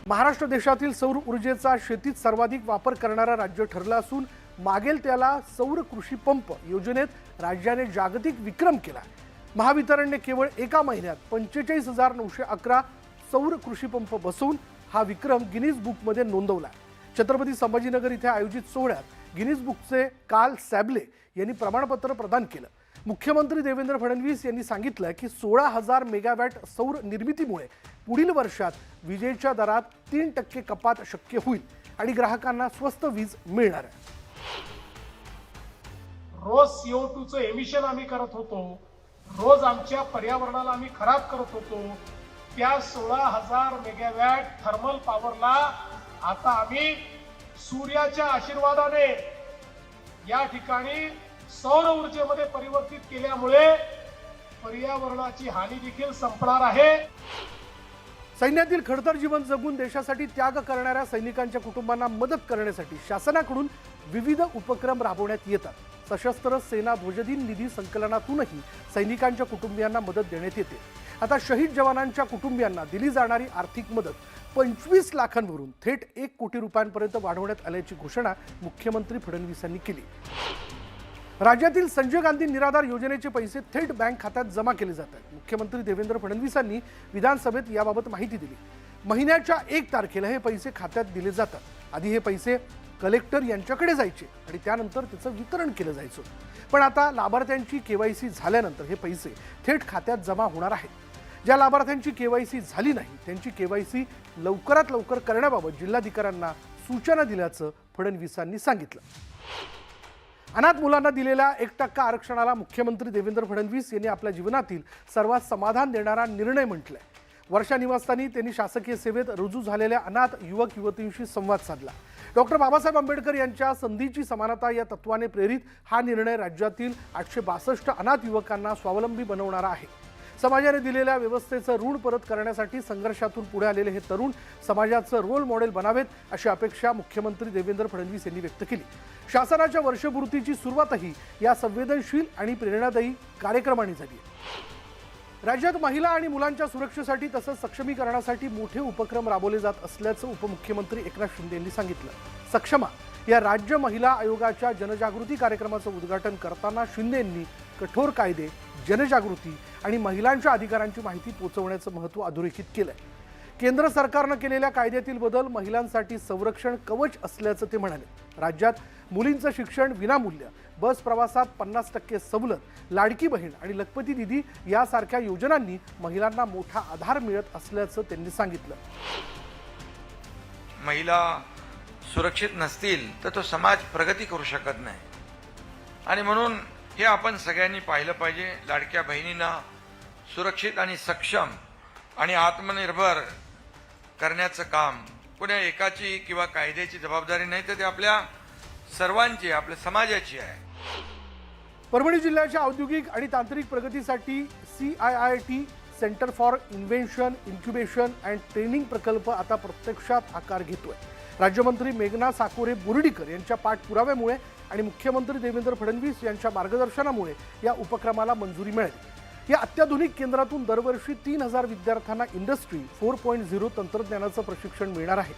महाराष्ट्र देशातील सौर ऊर्जेचा शेतीत सर्वाधिक वापर करणारा राज्य ठरलं असून मागेल त्याला सौर कृषी पंप योजनेत राज्याने जागतिक विक्रम केला। महावितरणने केवळ एका महिन्यात 45,911 सौर कृषी पंप बसवून हा विक्रम गिनीज बुकमध्ये नोंदवला। छत्रपती संभाजीनगर इथे आयोजित सोहळ्यात गिनीज बुकचे काल सॅबले यांनी प्रमाणपत्र प्रदान केलं। मुख्यमंत्री देवेंद्र फडणवीस यांनी सांगितलं की 16,000 मेगावॅट सौर निर्मितीमुळे पुढील वर्षात विजेच्या दरात 3% कपात शक्य होईल आणि ग्राहकांना स्वस्त वीज मिळणार आहे। रोज CO2 चं एमिशन आम्ही करत होतो, रोज आमच्या पर्यावरणाला आम्ही खराब करत होतो। त्या 16,000 मेगावॅट थर्मल पॉवरला आता आम्ही सूर्याच्या आशीर्वादाने या ठिकाणी सौर ऊर्जेमध्ये परिवर्तित केल्यामुळे पर्यावरणाची हानी देखील संपणार आहे। सैन्यातील खडतर जीवन जगून देशासाठी त्याग करणाऱ्या सैनिकांच्या कुटुंबांना मदत करण्यासाठी शासनाकडून विविध उपक्रम राबवण्यात येतात। सशस्त्र सेना ध्वजदिन निधी संकलनातूनही सैनिकांच्या कुटुंबियांना मदत देण्यात येते। आता शहीद जवानांच्या कुटुंबियांना दिली जाणारी आर्थिक मदत 25 लाखांवरून थेट 1 कोटी रुपयांपर्यंत वाढवण्यात आल्याची घोषणा मुख्यमंत्री फडणवीस यांनी केली। राज्यातील संजय गांधी निराधार योजनेचे पैसे थेट बँक खात्यात जमा केले जातात। मुख्यमंत्री देवेंद्र फडणवीसांनी विधानसभेत याबाबत माहिती दिली। महिन्याच्या 1 तारखेला हे पैसे खात्यात दिले जातात। आधी हे पैसे कलेक्टर यांच्याकडे जायचे आणि त्यानंतर त्याचं वितरण केलं जायचं, पण आता लाभार्थ्यांची KYC झाल्यानंतर हे पैसे थेट खात्यात जमा होणार आहेत। ज्या लाभार्थ्यांची KYC झाली नाही त्यांची KYC लवकरात लवकर करण्याबाबत जिल्हाधिकाऱ्यांना सूचना दिल्याचं फडणवीसांनी सांगितलं। अनाथ मुलांना दिलेल्या 1% आरक्षणाला मुख्यमंत्री देवेंद्र फडणवीस यांनी आपल्या जीवनातील सर्वात समाधान देणारा निर्णय म्हटलाय। वर्षा निवासस्थानी त्यांनी शासकीय सेवेत रुजू झालेल्या अनाथ युवक युवतींशी संवाद साधला। डॉक्टर बाबासाहेब आंबेडकर यांच्या संधीची समानता या तत्वाने प्रेरित हा निर्णय राज्यातील 862 अनाथ युवकांना स्वावलंबी बनवणारा आहे। समाजाने दिलेल्या व्यवस्थेचं ऋण परत करण्यासाठी संघर्षातून पुढे आलेले हे तरुण समाजाचं रोल मॉडेल बनावेत अशी अपेक्षा मुख्यमंत्री देवेंद्र फडणवीस यांनी व्यक्त केली। शासनाच्या वर्षपूर्तीची सुरुवातही या संवेदनशील आणि प्रेरणादायी कार्यक्रमांनी झाली। राज्यात महिला आणि मुलांच्या सुरक्षेसाठी तसंच सक्षमीकरणासाठी मोठे उपक्रम राबवले जात असल्याचं उपमुख्यमंत्री एकनाथ शिंदे यांनी सांगितलं। सक्षमा या राज्य महिला आयोगाच्या जनजागृती कार्यक्रमाचं उद्घाटन करताना शिंदे यांनी कठोर कायदे, जनजागृती आणि महिलांच्या अधिकारांची माहिती पोहोचवण्याचं महत्त्व अधोरेखित केलंय। केंद्र सरकारनं केलेल्या कायद्यातील बदल महिलांसाठी संरक्षण कवच असल्याचं ते म्हणाले। राज्यात मुलींचं शिक्षण विनामूल्य, बस प्रवासात 50% सवलत, लाडकी बहीण आणि लखपती दिदी यासारख्या योजनांनी महिलांना मोठा आधार मिळत असल्याचं त्यांनी सांगितलं। महिला सुरक्षित नसतील तर तो समाज प्रगती करू शकत नाही आणि म्हणून हे आपण सगळ्यांनी पाहिलं पाहिजे। लाडक्या बहिणींना सुरक्षित आणि सक्षम आणि आत्मनिर्भर करण्याचं काम कोण्या एकाची किंवा कायद्याची जबाबदारी नाही, तर ते आपल्या सर्वांची, आपल्या समाजाची आहे। परभणी जिल्ह्याच्या औद्योगिक आणि तांत्रिक प्रगतीसाठी CIIT centre for invention, incubation and training प्रकल्प आता प्रत्यक्षात आकार घेतोय। राज्यमंत्री मेघना साकोरे बोर्डीकर यांच्या पाठपुराव्यामुळे आणि मुख्यमंत्री देवेंद्र फडणवीस यांच्या मार्गदर्शनामुळे या उपक्रमाला मंजुरी मिळाली। या अत्याधुनिक केंद्रातून दरवर्षी 3,000 विद्यार्थ्यांना इंडस्ट्री 4.0 तंत्रज्ञानाचं प्रशिक्षण मिळणार आहे।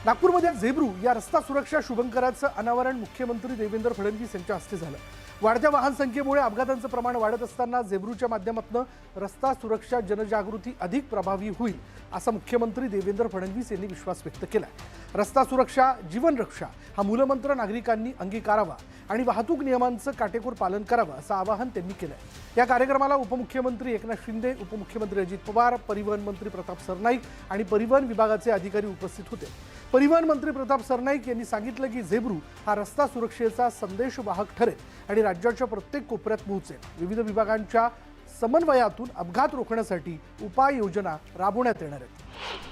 नागपूरमध्ये झेब्रू या रस्ता सुरक्षा शुभंकराचं अनावरण मुख्यमंत्री देवेंद्र फडणवीस यांच्या हस्ते झालं। वाढत्या वाहन संख्येमुळे अपघातांचं प्रमाण वाढत असताना झेब्रूच्या माध्यमातून रस्ता सुरक्षा जनजागृती अधिक प्रभावी होईल असा मुख्यमंत्री देवेंद्र फडणवीस यांनी विश्वास व्यक्त केला। रस्ता सुरक्षा जीवन रक्षा हा मूलमंत्र नागरिकांनी अंगीकारावा आणि वाहतूक नियमांचं काटेकोर पालन करावं असं आवाहन त्यांनी केलं। या कार्यक्रमाला उपमुख्यमंत्री एकनाथ शिंदे, उपमुख्यमंत्री अजित पवार, परिवहन मंत्री प्रताप सरनाईक आणि परिवहन विभागाचे अधिकारी उपस्थित होते। परिवहन मंत्री प्रताप सरनाईक यांनी सांगितलं की झेब्रू हा रस्ता सुरक्षेचा संदेशवाहक ठरेल आणि राज्याच्या प्रत्येक कोपऱ्यात पोहोचेल। विविध विभागांच्या समन्वयातून अपघात रोखण्यासाठी उपाययोजना राबवण्यात येणार आहेत।